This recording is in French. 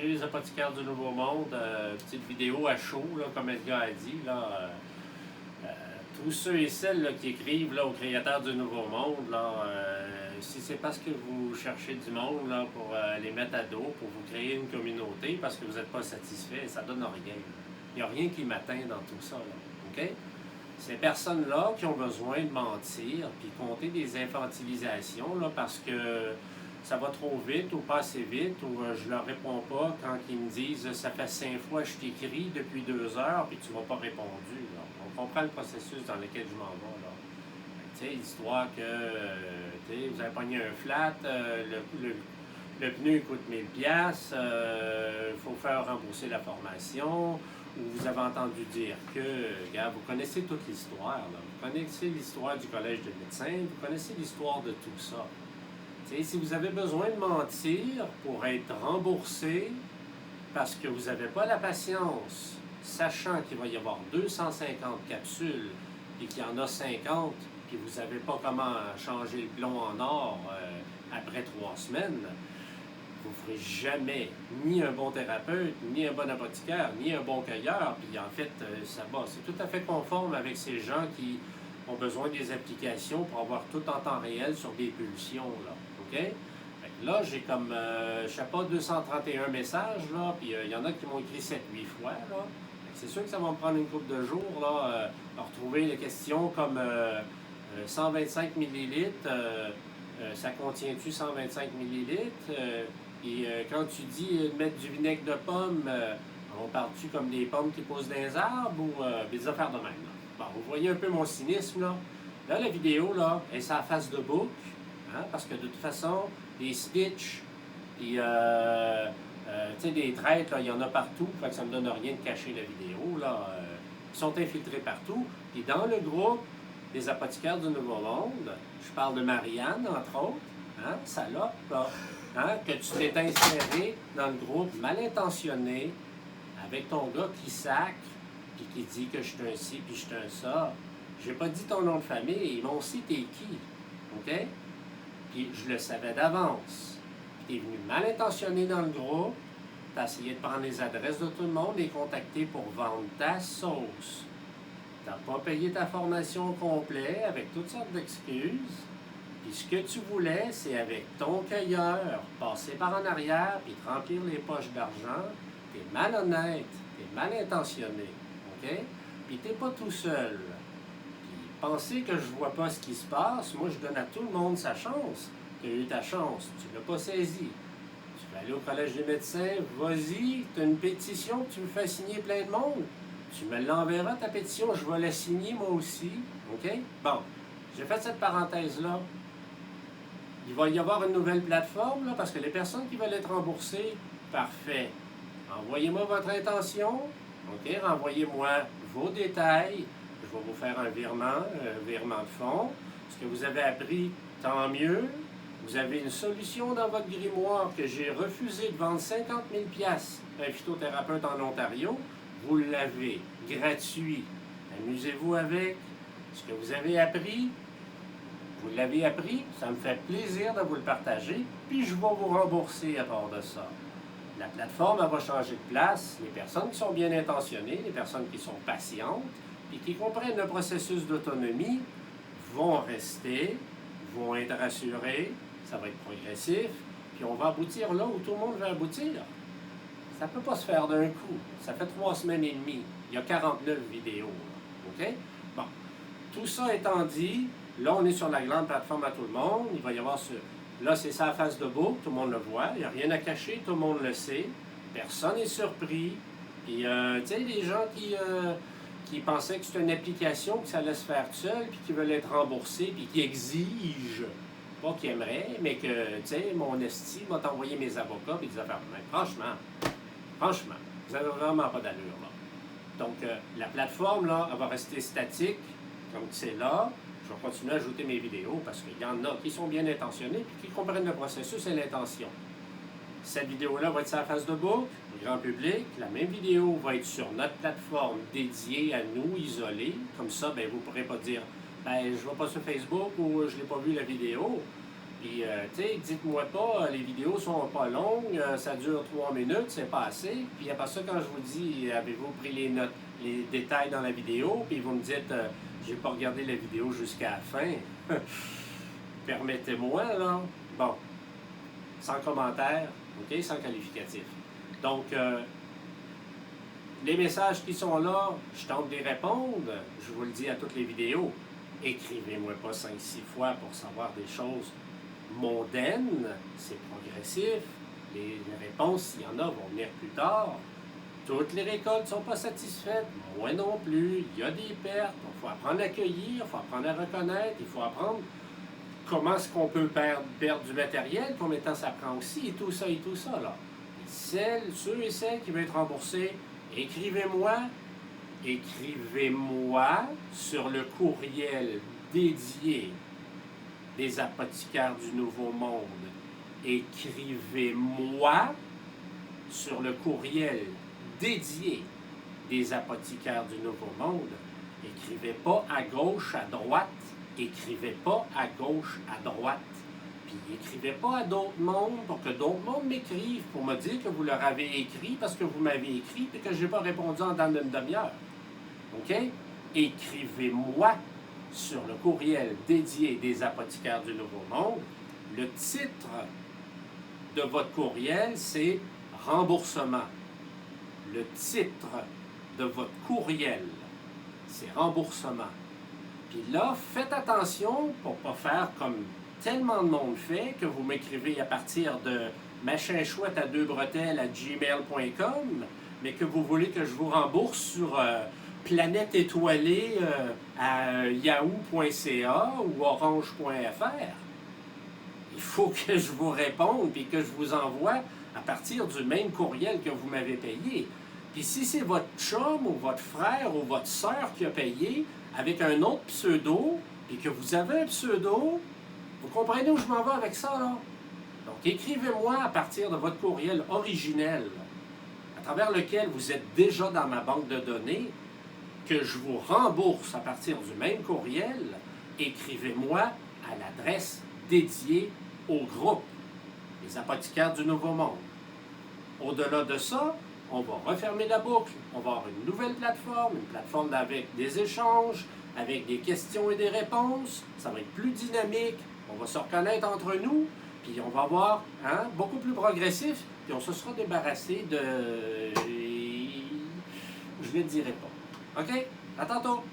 Salut les apothicaires du Nouveau Monde, petite vidéo à chaud, là, comme Edgar a dit. Là, tous ceux et celles là, qui écrivent là, aux créateurs du Nouveau Monde, là, si c'est parce que vous cherchez du monde là, pour les mettre à dos, pour vous créer une communauté, parce que vous n'êtes pas satisfait, ça donne rien. Il n'y a rien qui m'atteint dans tout ça. Là, OK? Ces personnes-là qui ont besoin de mentir puis compter des infantilisations là, parce que ça va trop vite ou pas assez vite ou je leur réponds pas quand ils me disent ça fait 5 fois que je t'écris depuis 2 heures puis tu m'as pas répondu. Là. On comprend le processus dans lequel je m'en vais. Là. Tu sais, l'histoire que vous avez pogné un flat, le pneu coûte 1000$, il faut faire rembourser la formation. Ou vous avez entendu dire que, regarde, vous connaissez toute l'histoire. Vous connaissez l'histoire du collège de médecins, vous connaissez l'histoire de tout ça. T'sais, si vous avez besoin de mentir pour être remboursé parce que vous n'avez pas la patience, sachant qu'il va y avoir 250 capsules et qu'il y en a 50, puis vous n'avez pas comment changer le plomb en or après 3 semaines, vous ne ferez jamais ni un bon thérapeute, ni un bon apothicaire, ni un bon cueilleur. Puis en fait, ça va. C'est tout à fait conforme avec ces gens qui ont besoin des applications pour avoir tout en temps réel sur des pulsions. Là. OK? Fait que là, j'ai comme, je sais pas, 231 messages, là, puis il y en a qui m'ont écrit 7-8 fois, là. C'est sûr que ça va me prendre une couple de jours, là, à retrouver les questions comme 125 millilitres, ça contient-tu 125 millilitres? Et quand tu dis de mettre du vinaigre de pomme, on parle-tu comme des pommes qui poussent dans les arbres ou des affaires de même? Là? Bon, vous voyez un peu mon cynisme, là. Là, la vidéo, là, elle est à face de bouc, hein, parce que de toute façon, des stitches, puis, tu sais, des traites, là, il y en a partout, fait que ça me donne rien de cacher la vidéo, là. Ils sont infiltrés partout. Et dans le groupe des apothicaires du Nouveau Monde, je parle de Marianne, entre autres, hein, salope, là. Hein, que tu t'es inséré dans le groupe mal intentionné avec ton gars qui sacre puis qui dit que je suis un ci puis je suis un ça. J'ai pas dit ton nom de famille, ils m'ont aussi t'es qui. OK? Puis je le savais d'avance. Puis t'es venu mal intentionné dans le groupe, t'as essayé de prendre les adresses de tout le monde et contacter pour vendre ta sauce. T'as pas payé ta formation au complet avec toutes sortes d'excuses. Puis ce que tu voulais, c'est avec ton cueilleur, passer par en arrière, puis te remplir les poches d'argent. T'es malhonnête, t'es mal intentionné, OK? Puis t'es pas tout seul. Puis penser que je vois pas ce qui se passe, moi je donne à tout le monde sa chance. Tu as eu ta chance, tu l'as pas saisie. Tu vas aller au collège des médecins, vas-y, tu as une pétition que tu me fais signer plein de monde. Tu me l'enverras, ta pétition, je vais la signer moi aussi, OK? Bon, j'ai fait cette parenthèse-là. Il va y avoir une nouvelle plateforme, là, parce que les personnes qui veulent être remboursées, parfait. Envoyez-moi votre intention, OK? Renvoyez-moi vos détails. Je vais vous faire un virement de fonds. Ce que vous avez appris, tant mieux. Vous avez une solution dans votre grimoire que j'ai refusé de vendre 50 000 $ à un phytothérapeute en Ontario. Vous l'avez, gratuit. Amusez-vous avec ce que vous avez appris. Vous l'avez appris, ça me fait plaisir de vous le partager, puis je vais vous rembourser à part de ça. La plateforme, elle va changer de place. Les personnes qui sont bien intentionnées, les personnes qui sont patientes, puis qui comprennent le processus d'autonomie, vont rester, vont être rassurées, ça va être progressif, puis on va aboutir là où tout le monde veut aboutir. Ça ne peut pas se faire d'un coup. Ça fait 3 semaines et demie. Il y a 49 vidéos. Là. OK? Bon. Tout ça étant dit, là, on est sur la grande plateforme à tout le monde. Il va y avoir ce... Là, c'est ça à face de bouc, tout le monde le voit. Il n'y a rien à cacher, tout le monde le sait. Personne n'est surpris. Puis, tu sais, les gens qui pensaient que c'était une application, que ça allait se faire tout seul, puis qui veulent être remboursés, puis qui exigent, pas qu'ils aimeraient, mais que, tu sais, mon esti m'a envoyé mes avocats, puis des affaires. Mais franchement, vous n'avez vraiment pas d'allure, là. Donc, la plateforme, là, elle va rester statique, comme c'est là. Je vais continuer à ajouter mes vidéos parce qu'il y en a qui sont bien intentionnés et qui comprennent le processus et l'intention. Cette vidéo-là va être sur la face de bouc, au grand public. La même vidéo va être sur notre plateforme dédiée à nous, isolée. Comme ça, ben, vous ne pourrez pas dire ben, je ne vais pas sur Facebook ou je n'ai pas vu la vidéo. Puis, tu sais, dites-moi pas, les vidéos sont pas longues, ça dure 3 minutes, c'est pas assez. Puis après ça, quand je vous dis, avez-vous pris les notes, les détails dans la vidéo, puis vous me dites, j'ai pas regardé la vidéo jusqu'à la fin. Permettez-moi, là. Bon, sans commentaire, OK, sans qualificatif. Donc, les messages qui sont là, je tente d'y répondre. Je vous le dis à toutes les vidéos. Écrivez-moi pas 5-6 fois pour savoir des choses mondaines. C'est progressif. Les réponses, s'il y en a, vont venir plus tard. Toutes les récoltes ne sont pas satisfaites. Moi non plus. Il y a des pertes. Il faut apprendre à accueillir, il faut apprendre à reconnaître, il faut apprendre comment est-ce qu'on peut perdre du matériel, combien de temps ça prend aussi, et tout ça, là. Ceux et celles qui veulent être remboursés, écrivez-moi sur le courriel dédié des apothicaires du Nouveau Monde. Écrivez-moi sur le courriel dédié des apothicaires du Nouveau Monde. Écrivez pas à gauche, à droite. Écrivez pas à gauche, à droite. Puis écrivez pas à d'autres mondes pour que d'autres mondes m'écrivent, pour me dire que vous leur avez écrit parce que vous m'avez écrit et que je n'ai pas répondu en dans une demi-heure. OK? Écrivez-moi sur le courriel dédié des apothicaires du Nouveau Monde. Le titre de votre courriel, c'est « Remboursement ». Le titre de votre courriel, c'est « Remboursement ». Puis là, faites attention pour ne pas faire comme tellement de monde fait, que vous m'écrivez à partir de machinchouette@2bretelles@gmail.com, mais que vous voulez que je vous rembourse sur planète étoilée à yahoo.ca ou orange.fr. Il faut que je vous réponde et que je vous envoie à partir du même courriel que vous m'avez payé. Puis si c'est votre chum ou votre frère ou votre sœur qui a payé avec un autre pseudo, puis que vous avez un pseudo, vous comprenez où je m'en vais avec ça, là? Donc, écrivez-moi à partir de votre courriel originel, à travers lequel vous êtes déjà dans ma banque de données, que je vous rembourse à partir du même courriel. Écrivez-moi à l'adresse dédiée au groupe, les apothicaires du Nouveau Monde. Au-delà de ça, on va refermer la boucle. On va avoir une nouvelle plateforme, une plateforme avec des échanges, avec des questions et des réponses. Ça va être plus dynamique. On va se reconnaître entre nous. Puis on va avoir beaucoup plus progressif. Puis on se sera débarrassé de... Je ne le dirai pas. OK? À tantôt!